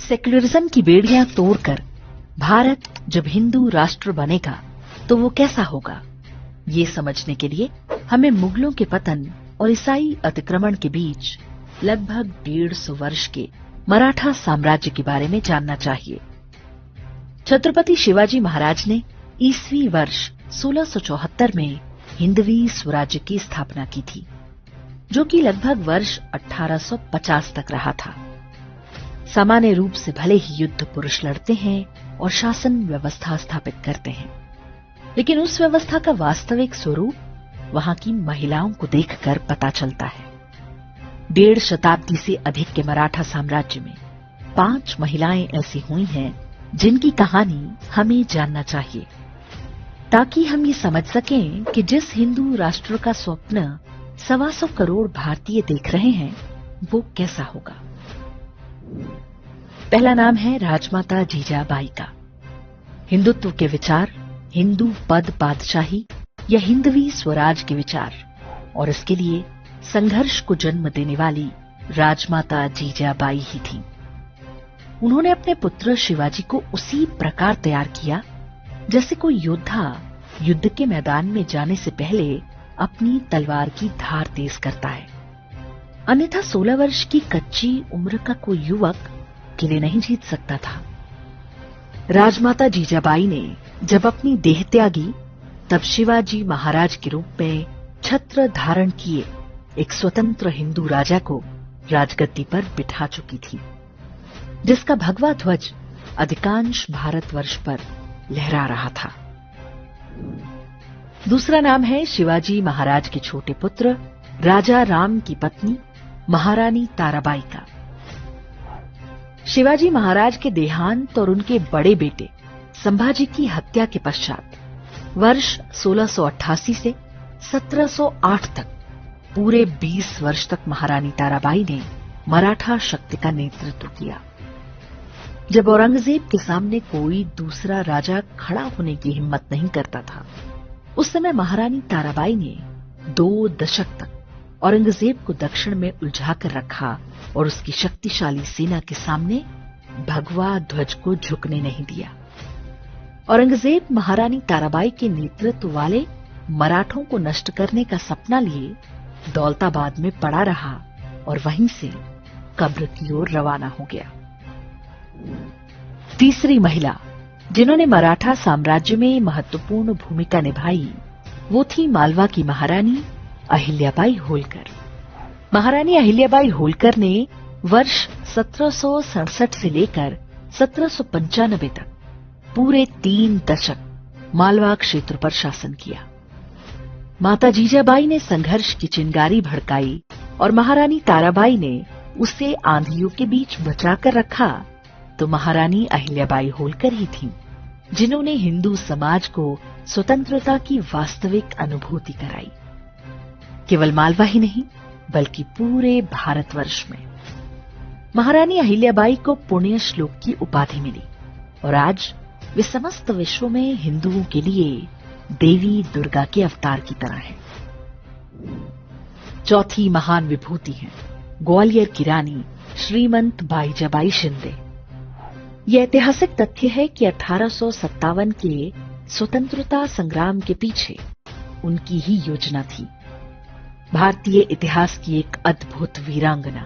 Secularism की बेड़ियां तोड़कर भारत जब हिंदू राष्ट्र बनेगा तो वो कैसा होगा, ये समझने के लिए हमें मुगलों के पतन और ईसाई अतिक्रमण के बीच लगभग 150 वर्ष के मराठा साम्राज्य के बारे में जानना चाहिए। छत्रपति शिवाजी महाराज ने ईस्वी वर्ष 1674 में हिंदवी स्वराज्य की स्थापना की थी, जो कि लगभग वर्ष 1850 तक रहा था। सामान्य रूप से भले ही युद्ध पुरुष लड़ते हैं और शासन व्यवस्था स्थापित करते हैं, लेकिन उस व्यवस्था का वास्तविक स्वरूप वहां की महिलाओं को देखकर पता चलता है। 1.5 शताब्दी से अधिक के मराठा साम्राज्य में 5 महिलाएं ऐसी हुई हैं जिनकी कहानी हमें जानना चाहिए, ताकि हम ये समझ सकें कि जिस हिंदू राष्ट्र का स्वप्न 125 करोड़ भारतीय देख रहे हैं वो कैसा होगा। पहला नाम है राजमाता जीजाबाई का। हिंदुत्व के विचार, हिंदू पद बादशाही या हिंदवी स्वराज के विचार और इसके लिए संघर्ष को जन्म देने वाली राजमाता जीजाबाई ही थी। उन्होंने अपने पुत्र शिवाजी को उसी प्रकार तैयार किया जैसे कोई योद्धा युद्ध के मैदान में जाने से पहले अपनी तलवार की धार तेज करता है। अन्यथा 16 वर्ष की कच्ची उम्र का कोई युवक किले नहीं जीत सकता था। राजमाता जीजाबाई ने जब अपनी देह त्यागी तब शिवाजी महाराज के रूप में छत्र धारण किए एक स्वतंत्र हिंदू राजा को राजगद्दी पर बिठा चुकी थी, जिसका भगवा ध्वज अधिकांश भारतवर्ष पर लहरा रहा था। दूसरा नाम है शिवाजी महाराज के छोटे पुत्र राजा राम की पत्नी महारानी ताराबाई का। शिवाजी महाराज के देहांत और उनके बड़े बेटे संभाजी की हत्या के पश्चात वर्ष 1688 से 1708 तक पूरे 20 वर्ष तक महारानी ताराबाई ने मराठा शक्ति का नेतृत्व किया। जब औरंगजेब के सामने कोई दूसरा राजा खड़ा होने की हिम्मत नहीं करता था, उस समय महारानी ताराबाई ने 2 दशक तक औरंगजेब को दक्षिण में उलझाकर रखा और उसकी शक्तिशाली सेना के सामने भगवा ध्वज को झुकने नहीं दिया। औरंगजेब महारानी ताराबाई के नेतृत्व वाले मराठों को नष्ट करने का सपना लिए दौलताबाद में पड़ा रहा और वहीं से कब्र की ओर रवाना हो गया। तीसरी महिला जिन्होंने मराठा साम्राज्य में महत्वपूर्ण भूमिका निभाई वो थी मालवा की महारानी अहिल्याबाई होलकर। महारानी अहिल्याबाई होलकर ने वर्ष 1767 से लेकर 1795 तक पूरे 3 दशक मालवा क्षेत्र पर शासन किया। माता जीजाबाई ने संघर्ष की चिंगारी भड़काई और महारानी ताराबाई ने उसे आंधियों के बीच बचाकर रखा, तो महारानी अहिल्याबाई होलकर ही थीं, जिन्होंने हिंदू समाज को स्वतंत्रता की वास्तविक अनुभूति कराई। केवल मालवा ही नहीं बल्कि पूरे भारतवर्ष में महारानी अहिल्याबाई को पुण्य श्लोक की उपाधि मिली और आज वे समस्त विश्व में हिंदुओं के लिए देवी दुर्गा के अवतार की तरह हैं। चौथी महान विभूति हैं ग्वालियर की रानी श्रीमंत बाईजाबाई शिंदे। यह ऐतिहासिक तथ्य है कि 1857 के स्वतंत्रता संग्राम के पीछे उनकी ही योजना थी। भारतीय इतिहास की एक अद्भुत वीरांगना,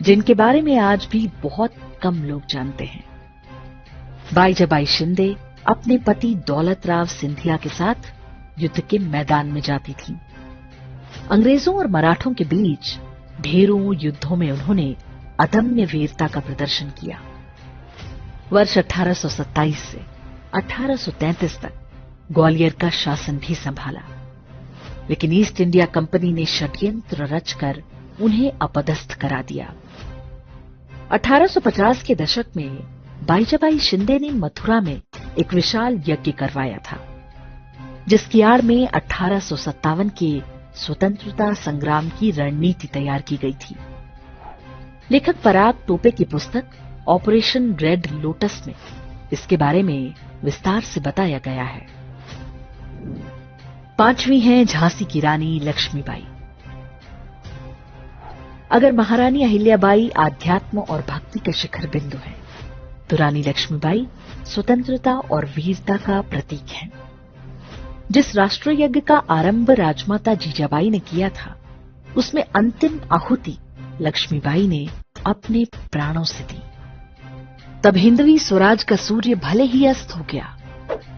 जिनके बारे में आज भी बहुत कम लोग जानते हैं। बाईजाबाई शिंदे अपने पति दौलत राव सिंधिया के साथ युद्ध के मैदान में जाती थीं। अंग्रेजों और मराठों के बीच ढेरों युद्धों में उन्होंने अदम्य वीरता का प्रदर्शन किया। वर्ष 1827 से 1833 तक ग्वालियर का शासन भी संभाला, लेकिन ईस्ट इंडिया कंपनी ने षड्यंत्र रचकर उन्हें अपदस्थ करा दिया। 1850 के दशक में बाईजाबाई शिंदे ने मथुरा में एक विशाल यज्ञ करवाया था, जिसकी आड़ में 1857 के स्वतंत्रता संग्राम की रणनीति तैयार की गई थी। लेखक पराग टोपे की पुस्तक ऑपरेशन रेड लोटस में इसके बारे में विस्तार से बताया गया है। 5वीं है झांसी की रानी लक्ष्मीबाई। अगर महारानी अहिल्याबाई आध्यात्म और भक्ति का शिखर बिंदु है, तो रानी लक्ष्मीबाई स्वतंत्रता और वीरता का प्रतीक हैं। जिस राष्ट्र यज्ञ का आरंभ राजमाता जीजाबाई ने किया था, उसमें अंतिम आहुति लक्ष्मीबाई ने अपने प्राणों से दी। तब हिंदवी स्वराज का सूर्य भले ही अस्त हो गया,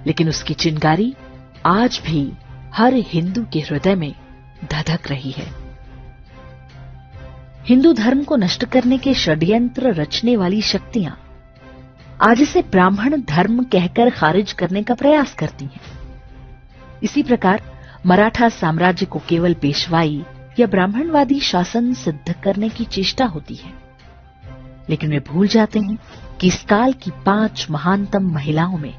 लेकिन उसकी चिंगारी आज भी हर हिंदू के हृदय में धधक रही है। हिंदू धर्म को नष्ट करने के षड्यंत्र रचने वाली शक्तियां आज इसे ब्राह्मण धर्म कहकर खारिज करने का प्रयास करती हैं। इसी प्रकार मराठा साम्राज्य को केवल पेशवाई या ब्राह्मणवादी शासन सिद्ध करने की चेष्टा होती है, लेकिन वे भूल जाते हैं कि इस काल की 5 महानतम महिलाओं में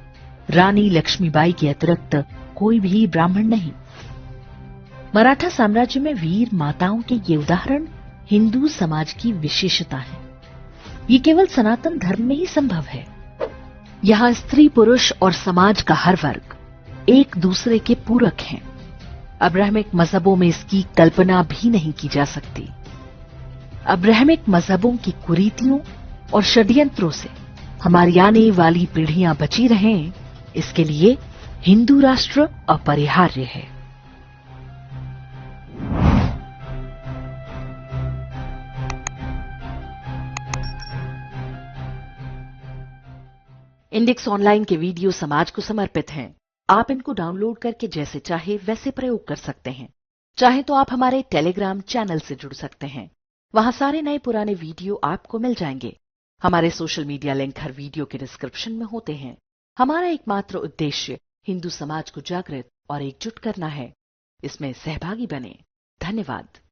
रानी लक्ष्मीबाई के अतिरिक्त कोई भी ब्राह्मण नहीं। मराठा साम्राज्य में वीर माताओं के ये उदाहरण हिंदू समाज की विशेषता है। ये केवल सनातन धर्म में ही संभव है। यहाँ स्त्री पुरुष और समाज का हर वर्ग एक दूसरे के पूरक हैं। अब्राहमिक मजहबों में इसकी कल्पना भी नहीं की जा सकती। अब्राहमिक मजहबों की कुरीतियों और षड्यंत्रों से हमारी आने वाली पीढ़ियां बची रहें, इसके लिए हिंदू राष्ट्र अपरिहार्य है। इंडेक्स ऑनलाइन के वीडियो समाज को समर्पित हैं। आप इनको डाउनलोड करके जैसे चाहे वैसे प्रयोग कर सकते हैं। चाहे तो आप हमारे टेलीग्राम चैनल से जुड़ सकते हैं। वहां सारे नए पुराने वीडियो आपको मिल जाएंगे। हमारे सोशल मीडिया लिंक हर वीडियो के डिस्क्रिप्शन में होते हैं। हमारा एकमात्र उद्देश्य हिंदू समाज को जागृत और एकजुट करना है। इसमें सहभागी बने। धन्यवाद।